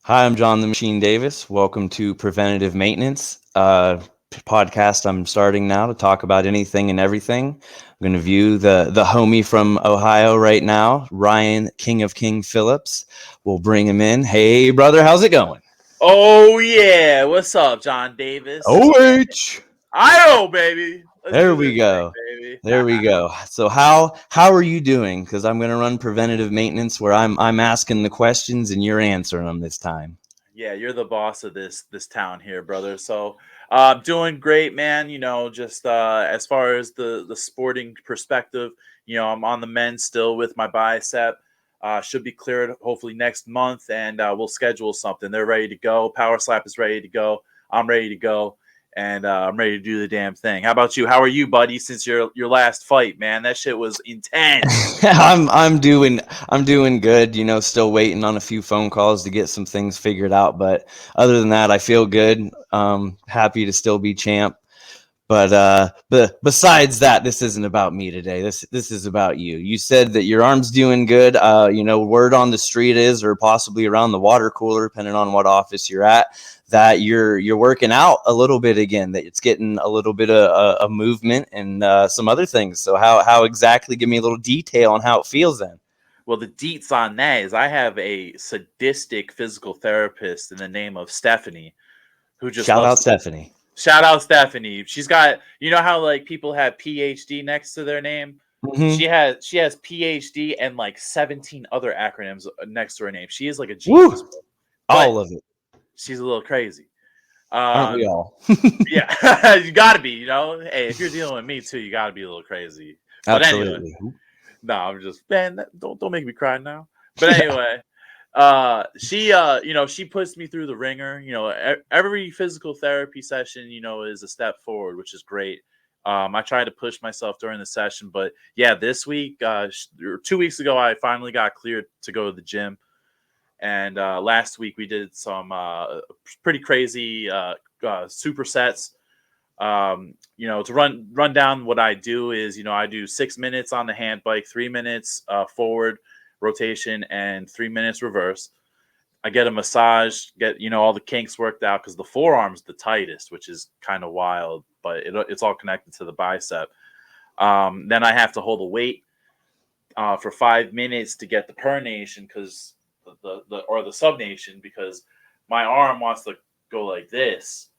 Hi, I'm John the Machine Davis. Welcome to Preventative Maintenance podcast. I'm starting now to talk about anything and everything. I'm going to view the homie from Ohio right now, Ryan King Phillips. We'll bring him in. Hey, brother, how's it going? Oh yeah, what's up, John Davis? OH. I baby. Let's There do we this go. thing, baby. There we go. So how are you doing? Because I'm going to run preventative maintenance where I'm asking the questions and you're answering them this time. Yeah, you're the boss of this town here, brother. So, doing great, man. Just as far as the sporting perspective, I'm on the men still with my bicep. Should be cleared hopefully next month, and we'll schedule something. They're ready to go. Power Slap is ready to go. I'm ready to go, and I'm ready to do the damn thing. How about you? How are you, buddy? Since your last fight, man, that shit was intense. I'm doing good, still waiting on a few phone calls to get some things figured out, but other than that, I feel good. Happy to still be champ. But besides that, this isn't about me today. This is about you. You said that your arm's doing good. Word on the street is, or possibly around the water cooler, depending on what office you're at, that you're working out a little bit again. That it's getting a little bit of a movement and some other things. So how exactly? Give me a little detail on how it feels then. Well, the deets on that is I have a sadistic physical therapist in the name of Stephanie who just Shout loves out to Stephanie. shout out Stephanie. She's got how like people have PhD next to their name? Mm-hmm. She has PhD and like 17 other acronyms next to her name. She is like a genius, Woo! bro. But All of it, she's a little crazy. aren't we Um all? yeah, you gotta be, Hey, if you're dealing with me too, you gotta be a little crazy. But anyway, Absolutely. no, I'm just man. Don't make me cry now. But Yeah. anyway, she puts me through the ringer. Every physical therapy session, is a step forward, which is great. I try to push myself during the session, but yeah, this week, or 2 weeks ago, I finally got cleared to go to the gym, and last week we did some pretty crazy supersets. To run down what I do is, I do 6 minutes on the hand bike, 3 minutes forward rotation, and 3 minutes reverse. I get a massage, get all the kinks worked out because the forearm's the tightest, which is kind of wild, but it's all connected to the bicep. Then I have to hold a weight for 5 minutes to get the pronation because the subnation because my arm wants to go like this,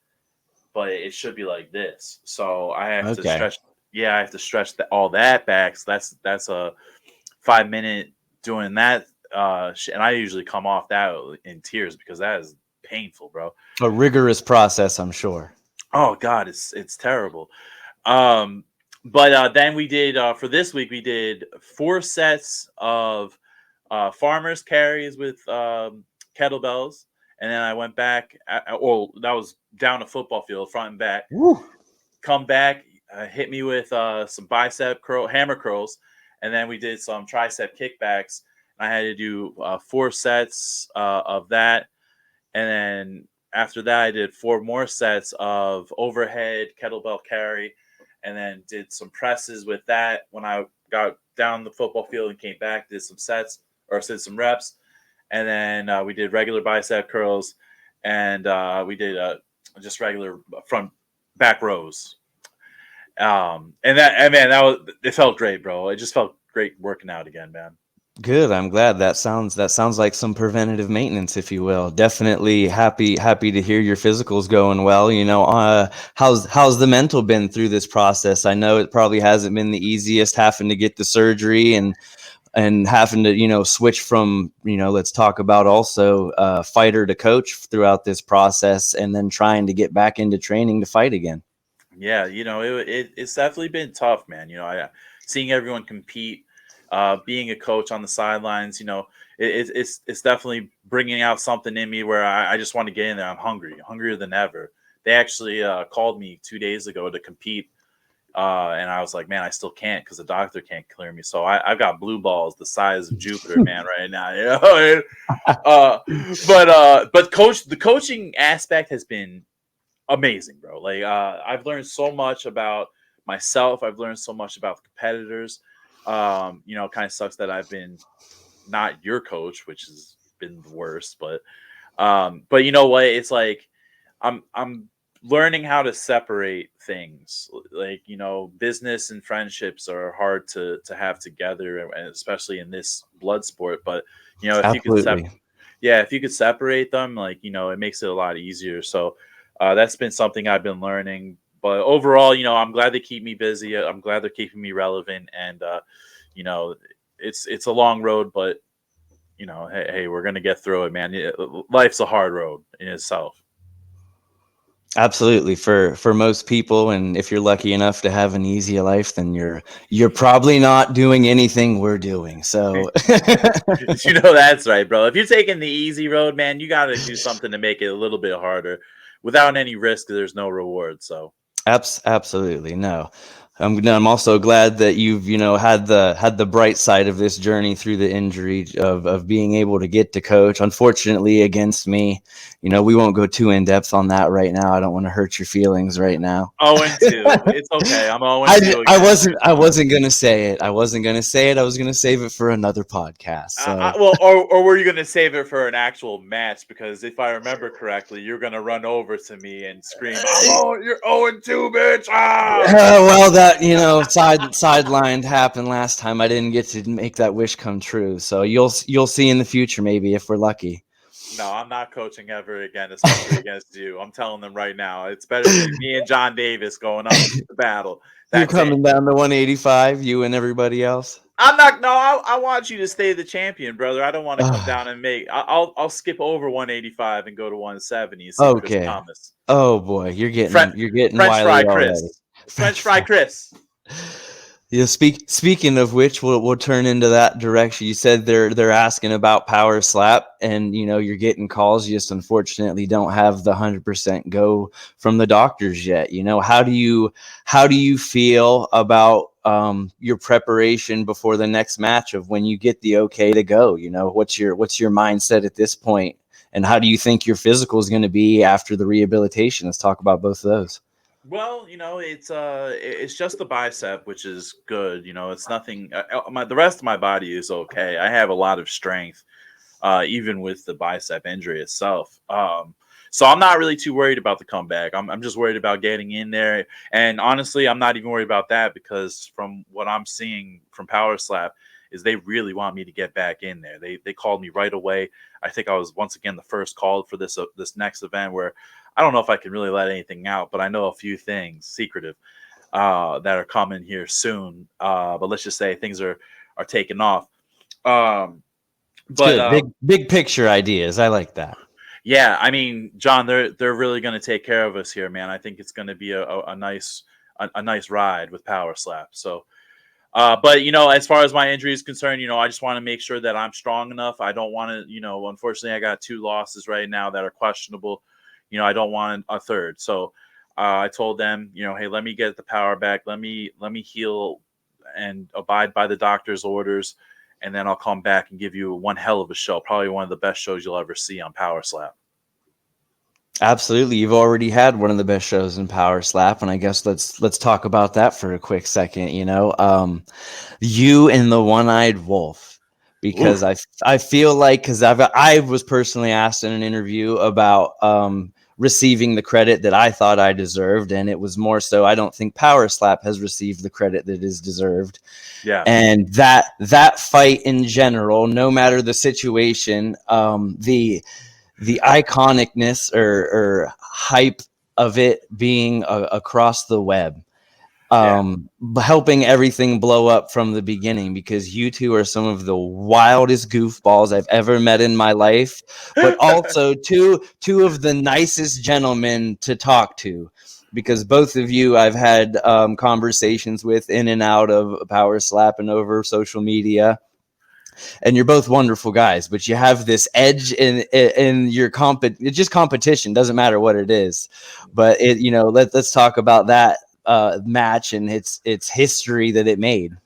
but it should be like this. So I have to Okay. stretch. Yeah, I have to stretch all that back. So that's a 5 minute doing that. And I usually come off that in tears because that is painful, bro. A rigorous process, I'm sure. Oh God, it's terrible. Um, but then we did for this week we did 4 sets of farmers carries with kettlebells, and then I went back. Well, that was down a football field, front and back. Woo. Come back, hit me with some bicep hammer curls, and then we did some tricep kickbacks. I had to do 4 sets of that, and then after that, I did 4 more sets of overhead kettlebell carry, and then did some presses with that. When I got down the football field and came back, did some sets or did some reps, and then we did regular bicep curls, and we did just regular front back rows. And man, it felt great, bro. It just felt great working out again, man. Good. I'm glad that sounds like some preventative maintenance, if you will. Definitely happy to hear your physical's going well. How's the mental been through this process? I know it probably hasn't been the easiest having to get the surgery and having to switch from let's talk about also fighter to coach throughout this process, and then trying to get back into training to fight again. Yeah, it's definitely been tough, man. Seeing everyone compete, being a coach on the sidelines, it's definitely bringing out something in me where I just want to get in there. I'm hungry, hungrier than ever. They actually called me 2 days ago to compete, and I was like, man, I still can't because the doctor can't clear me. So I've got blue balls the size of Jupiter, man, right now. But the coaching aspect has been amazing, bro. Like I've learned so much about myself. I've learned so much about the competitors. Kind of sucks that I've been not your coach, which has been the worst, but But you know what? It's like I'm learning how to separate things. Like, business and friendships are hard to have together, and especially in this blood sport. But if you could Absolutely. yeah, if you could separate them, like, it makes it a lot easier. So that's been something I've been learning. But overall, I'm glad they keep me busy. I'm glad they're keeping me relevant, and you know, it's a long road, but hey, we're gonna get through it, man. Life's a hard road in itself. Absolutely. For most people, and if you're lucky enough to have an easy life, then you're probably not doing anything we're doing. So That's right, bro. If you're taking the easy road, man, you got to do something to make it a little bit harder. Without any risk, there's no reward. So, Absolutely no. I'm also glad that you've had the bright side of this journey through the injury of being able to get to coach. Unfortunately, against me, we won't go too in depth on that right now. I don't want to hurt your feelings right now. 0-2. It's okay. I'm 0-2 I against wasn't you. I So. wasn't gonna say it. I wasn't gonna say it. I was gonna save it for another podcast. So Well, or were you going to save it for an actual match? Because if I remember correctly, you're going to run over to me and scream, you're 0-2, bitch. Ah! well, that sidelined happened last time. I didn't get to make that wish come true. So you'll see in the future, maybe, if we're lucky. No, I'm not coaching ever again, especially against you. I'm telling them right now. It's better to be me and John Davis going up to battle. You're That's it. coming down to 185, you and everybody else. I'm not. No, I want you to stay the champion, brother. I don't want to come Ah, down and make. I'll skip over 185 and go to 170 and see Chris okay. Thomas. Oh boy, you're French, getting you're getting French wily fry already. Chris. French French fry fry. Chris. Yeah, speaking of which, we'll turn into that direction. You said they're asking about power slap, and you're getting calls. You just unfortunately don't have the 100% go from the doctors yet. How do you feel about your preparation before the next match of when you get the okay to go? What's your mindset at this point, and how do you think your physical is going to be after the rehabilitation? Let's talk about both of those. Well, it's just the bicep, which is good. It's nothing. The rest of my body is okay. I have a lot of strength, even with the bicep injury itself. So I'm not really too worried about the comeback. I'm just worried about getting in there. And honestly, I'm not even worried about that because from what I'm seeing from Power Slap is they really want me to get back in there. They called me right away. I think I was once again the first called for this next event where I don't know if I can really let anything out, but I know a few things secretive that are coming here soon. But let's just say things are taking off. Um, It's but good. Big picture ideas. I like that. Yeah, I mean, John, they're really going to take care of us here, man. I think it's going to be a nice ride with Power Slap. So, but as far as my injury is concerned, I just want to make sure that I'm strong enough. I don't want to, unfortunately, I got 2 losses right now that are questionable. I don't want a third. So, I told them, hey, let me get the power back. Let me heal and abide by the doctor's orders, and then I'll come back and give you one hell of a show. Probably one of the best shows you'll ever see on Power Slap. Absolutely. You've already had one of the best shows in Power Slap, and I guess let's talk about that for a quick second. You and the One-Eyed Wolf, because Oof. I feel like because I was personally asked in an interview about receiving the credit that I thought I deserved, and it was more so I don't think Power Slap has received the credit that is deserved. Yeah. And that fight in general, no matter the situation, the iconicness or hype of it being across the web, Yeah. helping everything blow up from the beginning, because you two are some of the wildest goofballs I've ever met in my life, but also two of the nicest gentlemen to talk to, because both of you I've had conversations with in and out of Power Slap and over social media, and you're both wonderful guys, but you have this edge in your it's just competition, doesn't matter what it is. But let's talk about that match and its history that it made.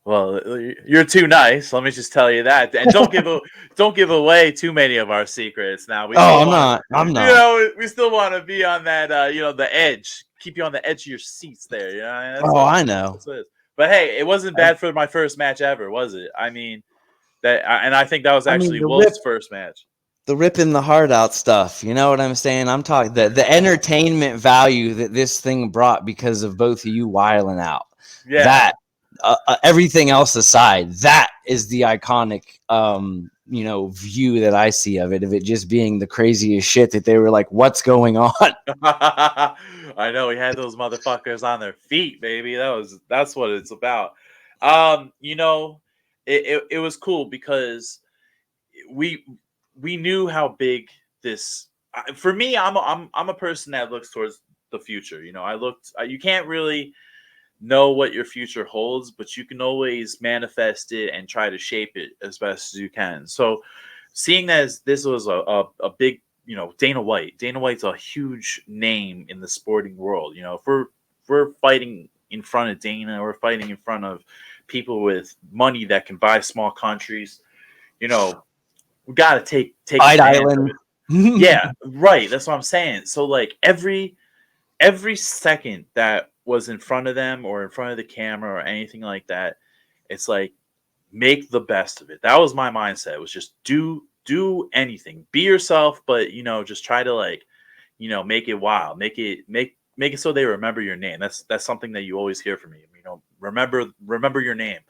Well, you're too nice. Let me just tell you that, and don't give away too many of our secrets. Now we Oh, still want I'm not. we still want to be on that the edge, keep you on the edge of your seats there. That's Oh, what I know. that's what it is. But hey, it wasn't bad for my first match ever, was it? I mean and I think that was I mean, actually the whip Wolf's first match. the ripping the heart out stuff. You know what I'm saying? I'm talking the entertainment value that this thing brought because of both of you wiling out. Yeah. That everything else aside, that is the iconic view that I see of it just being the craziest shit that they were like, what's going on? I know we had those motherfuckers on their feet, baby. That's what it's about. You know, it was cool because we we knew how big this. For me, I'm a person that looks towards the future. You know, I looked. You can't really know what your future holds, but you can always manifest it and try to shape it as best as you can. So, seeing that as this was a big, you know, Dana White. Dana White's a huge name in the sporting world. You know, if we're fighting in front of Dana, we're fighting in front of people with money that can buy small countries. You know, we got to take Fight advantage of Island. it. Yeah, right. That's what I'm saying. So like every second that was in front of them or in front of the camera or anything like that, it's like make the best of it. That was my mindset. It was just do anything. Be yourself, but you know, just try to like, you know, make it wild. Make it so they remember your name. That's something that you always hear from me. You know, remember your name.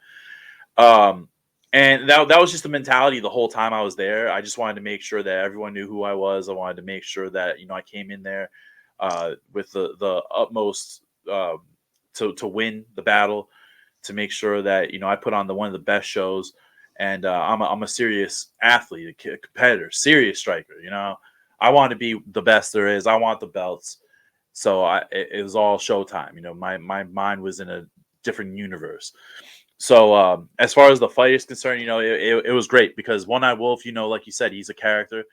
Um and that was just the mentality the whole time I was there. I just wanted to make sure that everyone knew who I was. I wanted to make sure that, you know, I came in there with the utmost to win the battle, to make sure that, you know, I put on the one of the best shows, and I'm a serious athlete, a competitor, serious striker. You know, I want to be the best there is. I want the belts. So it was all showtime. You know, my mind was in a different universe. So as far as the fight is concerned, you know, it was great because One Eye Wolf, you know, like you said, he's a character.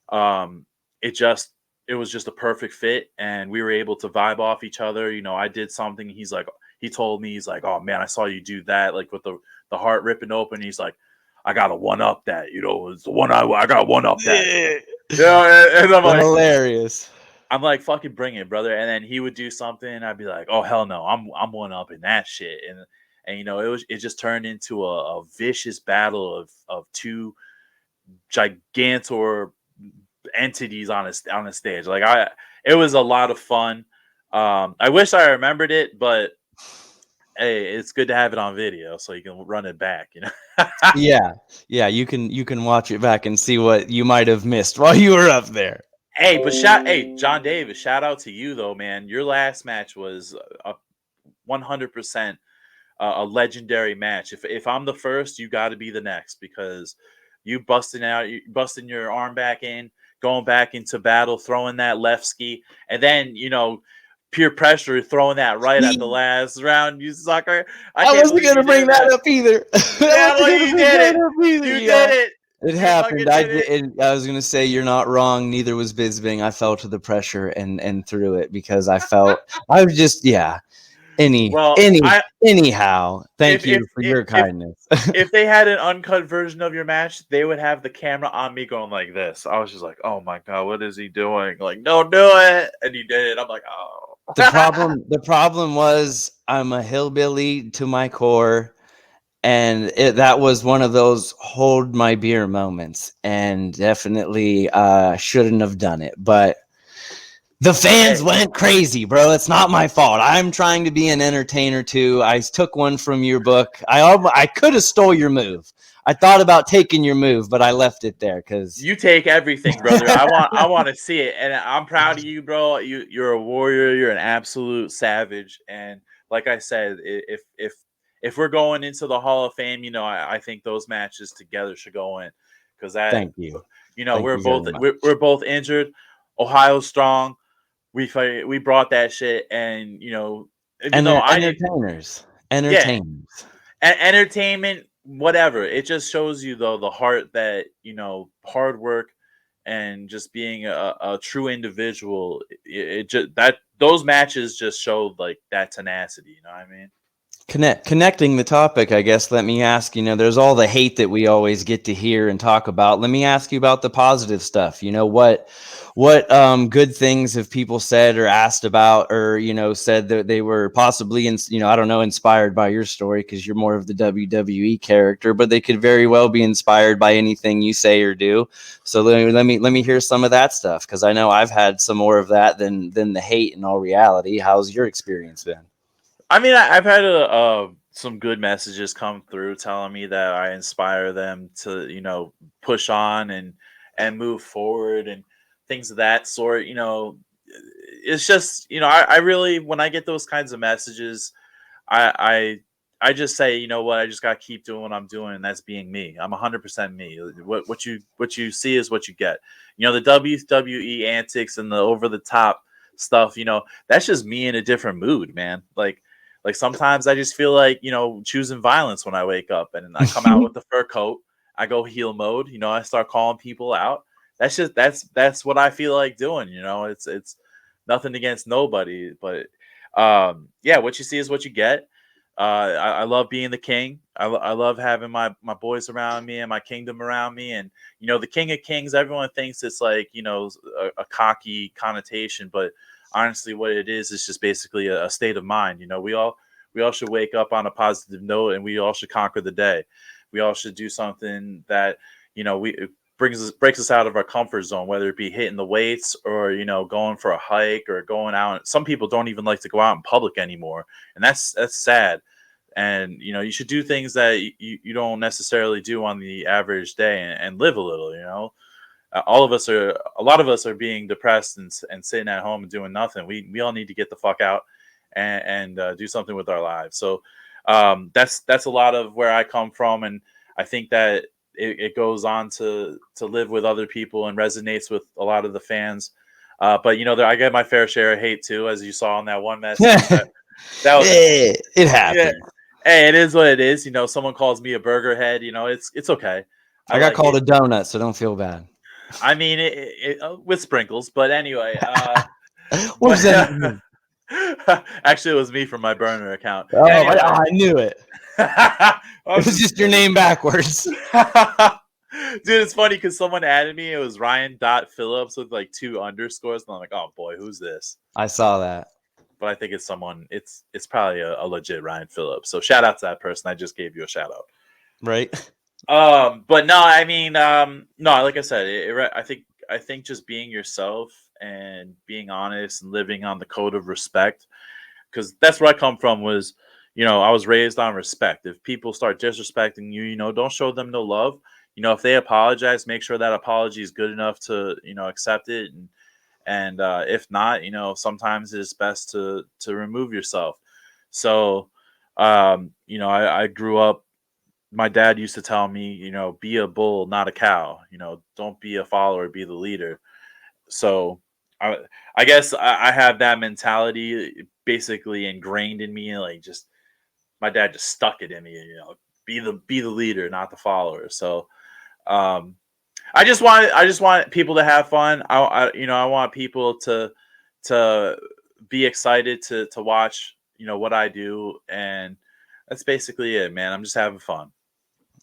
Um, it just it was just a perfect fit, and we were able to vibe off each other. You know, I did something. He told me, he's like, "Oh man, I saw you do that, like with the heart ripping open." He's like, "I got to one up that. You know, it's the one I got one up that." Yeah, and Hilarious. I'm like, fucking bring it, brother. And then he would do something, and I'd be like, oh hell no, I'm one up in that shit. And you know, it just turned into a vicious battle of two gigantor entities on a stage. Like it was a lot of fun. I wish I remembered it, but hey, it's good to have it on video so you can run it back, you know. Yeah, yeah, you can watch it back and see what you might have missed while you were up there. Hey, hey, John Davis, shout out to you though, man. Your last match was a 100% a legendary match. If I'm the first, you got to be the next because you busting your arm back in, going back into battle, throwing that left ski, and then you know peer pressure, throwing that right at the last round. You sucker! I I can't wasn't believe gonna you bring did that that. up either. I Yeah, wasn't well, gonna you bring did that it. up either. You did Yeah, it. it You happened. fucking I did did. it. I was gonna say you're not wrong. Neither was Bisbing. I fell to the pressure and threw it because I felt I was just yeah. Well, Anyhow, thank if if you for your if kindness. if they had an uncut version of your match, they would have the camera on me going like this. I was just like, "Oh my god, what is he doing?" Like, "Don't do it," and he did it. I'm like, "Oh." The problem was I'm a hillbilly to my core, and that was one of those hold my beer moments, and definitely shouldn't have done it, but the fans Hey, went crazy, bro. It's not my fault. I'm trying to be an entertainer too. I took one from your book. I could have stole your move. I thought about taking your move, but I left it there because you take everything, brother. I want to see it, and I'm proud of you, bro. You're a warrior. You're an absolute savage. And like I said, if we're going into the Hall of Fame, you know, I think those matches together should go in because that, thank you. you know, Thank you very much. we're both injured. Ohio strong. We brought that shit, and you know, even And though they're I didn't, entertainers. yeah, Entertainers. entertainment, whatever. It just shows you though the heart that, you know, hard work and just being a true individual. It just that those matches just showed like that tenacity. You know what I mean? Connecting the topic, I guess, let me ask, there's all the hate that we always get to hear and talk about. Let me ask you about the positive stuff. What good things have people said or asked about, or, said that they were possibly, I don't know, inspired by your story because you're more of the WWE character, but they could very well be inspired by anything you say or do. So let me hear some of that stuff, because I know I've had some more of that than the hate in all reality. How's your experience been? I mean, I've had some good messages come through telling me that I inspire them to, push on and move forward and things of that sort. It's just, I really, when I get those kinds of messages, I I just say, you know what, I just got to keep doing what I'm doing, and that's being me. I'm 100% me. What you see is what you get. The WWE antics and the over the top stuff. That's just me in a different mood, man. Like sometimes I just feel like choosing violence when I wake up, and I come out with the fur coat. I go heel mode. I start calling people out. That's what I feel like doing. It's nothing against nobody, but yeah, what you see is what you get. I love being the king. I love having my boys around me and my kingdom around me. And the king of kings. Everyone thinks it's like a cocky connotation, but honestly, what it is just basically a state of mind. We all should wake up on a positive note, and we all should conquer the day. We all should do something that we it breaks us out of our comfort zone, whether it be hitting the weights or going for a hike or going out. Some people don't even like to go out in public anymore, and that's sad. And you should do things that you don't necessarily do on the average day, and live a little. A lot of us are being depressed and sitting at home and doing nothing. We all need to get the fuck out and do something with our lives. So that's a lot of where I come from, and I think that it goes on to live with other people and resonates with a lot of the fans. But I get my fair share of hate too, as you saw in that one message. That was It yeah. happened. Hey, it is what it is. Someone calls me a burger head. It's okay. I I got like called it. a donut, so don't feel bad. I mean, with sprinkles, but anyway. What But does that even mean? actually, it was me from my burner account. Oh, Anyway, I knew it. I'm It was just your name backwards. Dude, it's funny because someone added me. It was Ryan.Phillips with like 2 underscores, and I'm like, oh boy, who's this? I saw that. But I think it's someone. It's probably a legit Ryan Phillips. So shout out to that person. I just gave you a shout out. Right? But no, I mean, no, like I said, I think just being yourself and being honest and living on the code of respect, because that's where I come from. Was I was raised on respect. If people start disrespecting you, don't show them no love. If they apologize, make sure that apology is good enough to accept it, and if not, sometimes it's best to remove yourself. So, I grew up. My dad used to tell me, be a bull, not a cow. Don't be a follower, be the leader. So, I, I guess I have that mentality basically ingrained in me. Like, just my dad just stuck it in me. Be the leader, not the follower. So, um, I just want people to have fun. I want people to be excited to watch what I do, and that's basically it, man. I'm just having fun.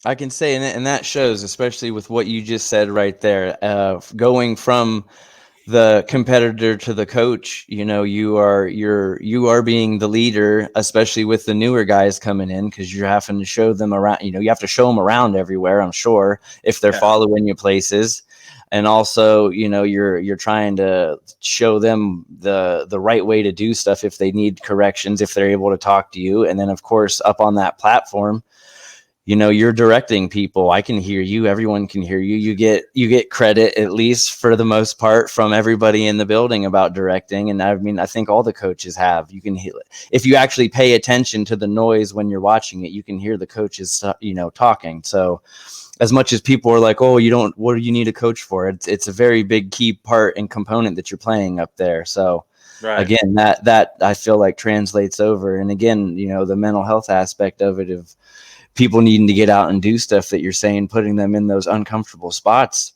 I can say, and that shows, especially with what you just said right there. Going from the competitor to the coach, you are being the leader, especially with the newer guys coming in, because you're having to show them around. You have to show them around everywhere, I'm sure, if they're Yeah. following you places. And also, you're trying to show them the right way to do stuff if they need corrections, if they're able to talk to you. And then, of course, up on that platform, you're directing people. I can hear you. Everyone can hear you. You get credit, at least for the most part, from everybody in the building about directing. And I mean, I think all the coaches have. You can hear it. If you actually pay attention to the noise when you're watching it, you can hear the coaches, talking. So as much as people are like, oh, what do you need a coach for? It's a very big key part and component that you're playing up there. So Right. again, that I feel like translates over. And again, the mental health aspect of it, of people needing to get out and do stuff that you're saying, putting them in those uncomfortable spots.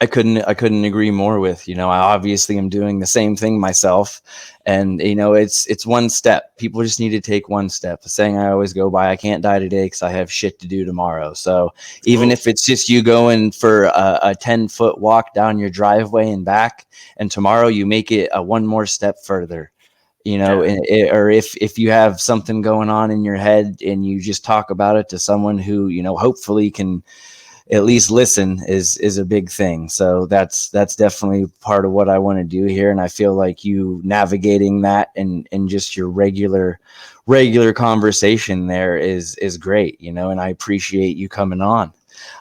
I couldn't agree more with, I obviously am doing the same thing myself. And, it's one step. People just need to take one step. The saying I always go by, I can't die today because I have shit to do tomorrow. So even Oh, if it's just you going for a 10-foot walk down your driveway and back, and tomorrow you make it a one more step further, yeah. or if you have something going on in your head and you just talk about it to someone who, hopefully can at least listen is a big thing. So that's definitely part of what I want to do here. And I feel like you navigating that and just your regular conversation there is great, and I appreciate you coming on.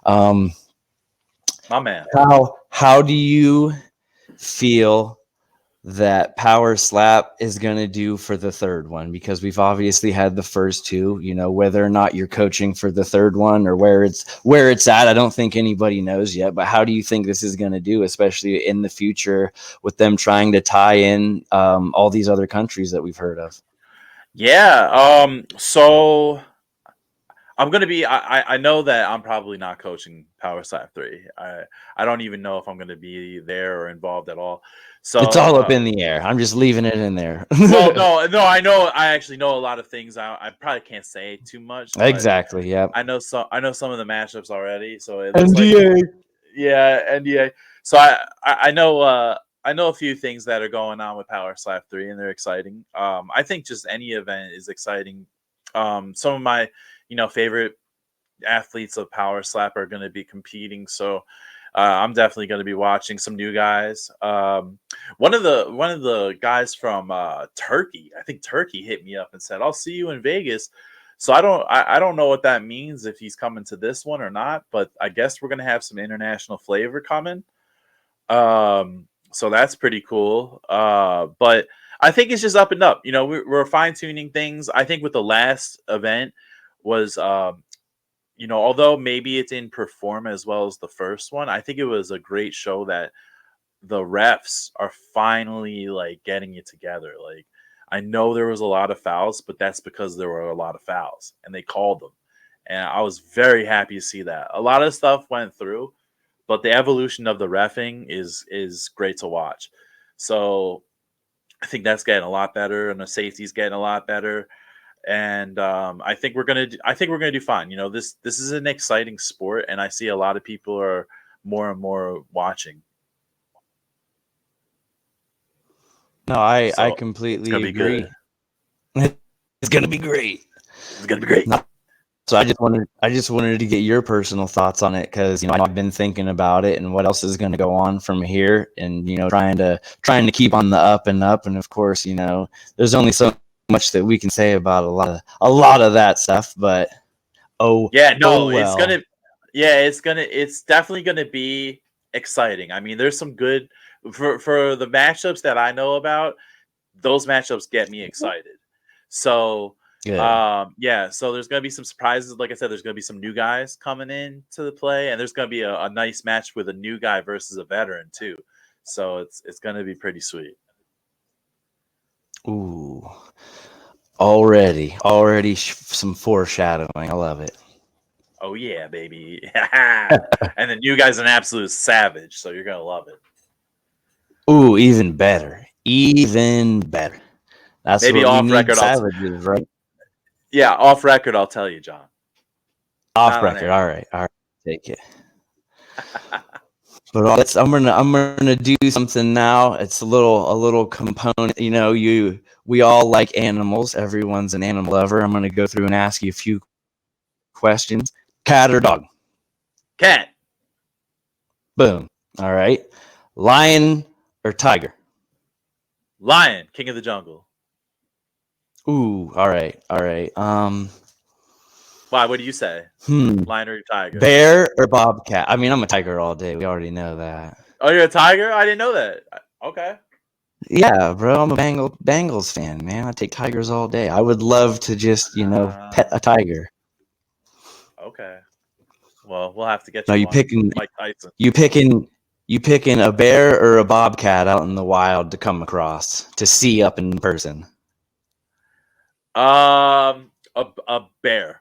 Um, My man. how do you feel that Power Slap is going to do for the third one? Because we've obviously had the first two, whether or not you're coaching for the third one or where it's at, I don't think anybody knows yet. But how do you think this is going to do, especially in the future with them trying to tie in all these other countries that we've heard of? Yeah. So I'm gonna be. I know that I'm probably not coaching Power Slap 3. I don't even know if I'm gonna be there or involved at all. It's So all up in the air. I'm just leaving it in there. well, no. I know. I actually know a lot of things. I probably can't say too much, but Exactly. Yep. I know some of the matchups already. So it looks like NDA. yeah, NDA. So I know I know a few things that are going on with Power Slap 3 and they're exciting. I think just any event is exciting. Some of my favorite athletes of Power Slap are going to be competing, so I'm definitely going to be watching some new guys. One of the guys from Turkey, I think Turkey, hit me up and said, "I'll see you in Vegas." So I don't know what that means if he's coming to this one or not, but I guess we're going to have some international flavor coming. So that's pretty cool. But I think it's just up and up. We're fine tuning things. I think with the last event was although maybe it didn't perform as well as the first one, I think it was a great show that the refs are finally like getting it together. Like I know there was a lot of fouls, but that's because there were a lot of fouls and they called them. And I was very happy to see that. A lot of stuff went through, but the evolution of the reffing is great to watch. So I think that's getting a lot better and the safety's getting a lot better. And I think we're gonna do fine. This is an exciting sport, and I see a lot of people are more and more watching. No, I So it's gonna completely be good. agree. It's gonna be great. It's gonna be great. No, so I just wanted to get your personal thoughts on it because I've been thinking about it and what else is going to go on from here, and trying to keep on the up and up, and of course there's only so much that we can say about a lot of that stuff, but oh Yeah, oh no, well. it's definitely gonna be exciting. I mean, there's some good for the matchups that I know about. Those matchups get me excited. So, Good. yeah, so there's gonna be some surprises. Like I said, there's gonna be some new guys coming in to the play, and there's gonna be a nice match with a new guy versus a veteran too. So it's gonna be pretty sweet. Ooh, already some foreshadowing. I love it. Oh yeah, baby. And the new guy's an absolute savage, so you're gonna love it. Ooh, even better, even better. That's Maybe what we off need, record, savages, right? yeah, off record, I'll tell you, John. Off Not on record. air. All right, take it. But I'm gonna do something now. It's a little component. We all like animals. Everyone's an animal lover. I'm gonna go through and ask you a few questions. Cat or dog? Cat, Boom. All right. Lion or tiger? lion, king of the jungle. Ooh. All right. All right. Why? What do you say? Hmm. Lion or tiger? Bear or bobcat? I mean, I'm a tiger all day. We already know that. Oh, you're a tiger? I didn't know that. Okay. Yeah, bro. I'm a Bengals fan, man. I take tigers all day. I would love to just pet Uh, a tiger. okay. Well, we'll have to get No, you you one. picking Mike Tyson. you picking you picking a bear or a bobcat out in the wild to come across to see up in person. A bear.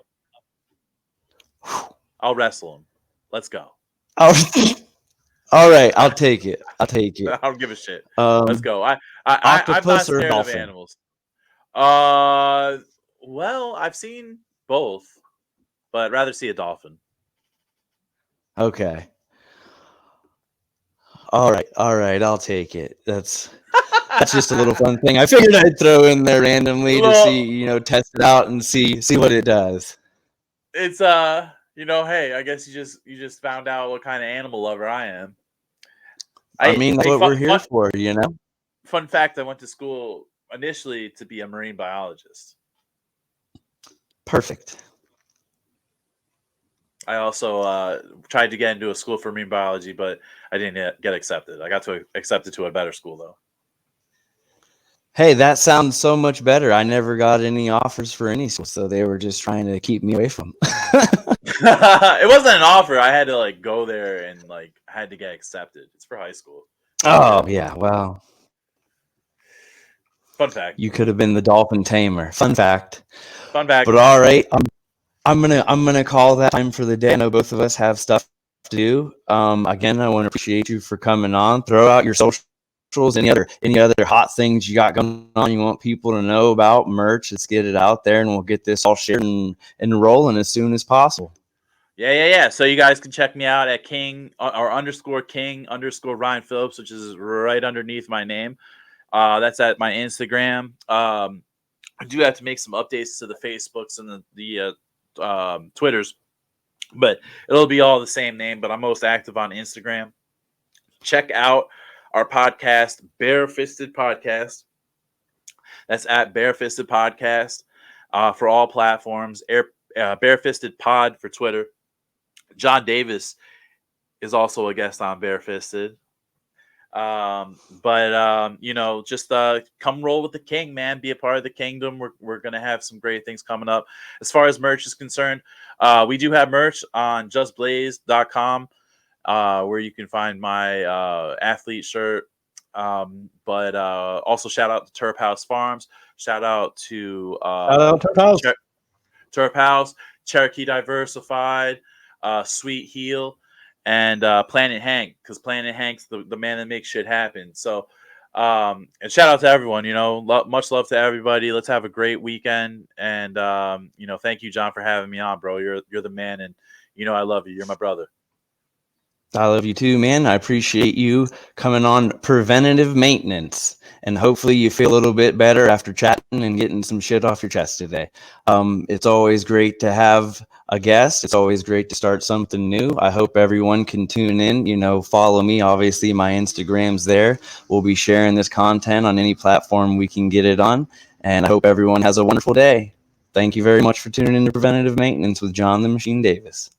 I'll wrestle him. Let's go. Oh, All right, I'll take it. I don't give a shit. Let's go. I'm not Octopus or scared of dolphin? animals. Well, I've seen both, but rather see a dolphin. Okay. All right, I'll take it. That's just a little fun thing. I figured I'd throw in there randomly to see, Well, test it out and see what it does. it's hey, I guess you just found out what kind of animal lover I am. I mean, that's Hey, what we're here for, fun fact: I went to school initially to be a marine biologist. Perfect. I also tried to get into a school for marine biology, but I didn't get accepted. I got accepted to a better school though. Hey, that sounds so much better. I never got any offers for any school, so they were just trying to keep me away from. It wasn't an offer. I had to like go there and like I had to get accepted. It's for high school. Oh yeah, well, Fun fact. you could have been the dolphin tamer. Fun fact. Fun fact. But all right, I'm gonna call that time for the day. I know both of us have stuff to do. Again, I want to appreciate you for coming on. Throw out your socials, any other hot things you got going on you want people to know about, merch. Let's get it out there, and we'll get this all shared and rolling as soon as possible. Yeah. So you guys can check me out at King or _King_ Ryan Phillips, which is right underneath my name. That's at my Instagram. I do have to make some updates to the Facebooks and the Twitters, but it'll be all the same name. But I'm most active on Instagram. Check out our podcast, Barefisted Podcast. That's at Barefisted Podcast for all platforms. Barefisted Pod for Twitter. John Davis is also a guest on Barefisted. Just come roll with the king, man. Be a part of the kingdom. We're gonna have some great things coming up. As far as merch is concerned, we do have merch on justblaze.com, where you can find my athlete shirt. Also shout out to Turp House Farms. Shout out to Turp House, Cherokee Diversified, Sweet Heel, and Planet Hank, because Planet Hank's the man that makes shit happen. So, and shout out to everyone. Much love to everybody. Let's have a great weekend. And thank you, John, for having me on, bro. You're the man, and I love you. You're my brother. I love you too, man. I appreciate you coming on Preventative Maintenance, and hopefully you feel a little bit better after chatting and getting some shit off your chest today. It's always great to have a guest. It's always great to start something new. I hope everyone can tune in, follow me. Obviously, my Instagram's there. We'll be sharing this content on any platform we can get it on, and I hope everyone has a wonderful day. Thank you very much for tuning in to Preventative Maintenance with John the Machine Davis.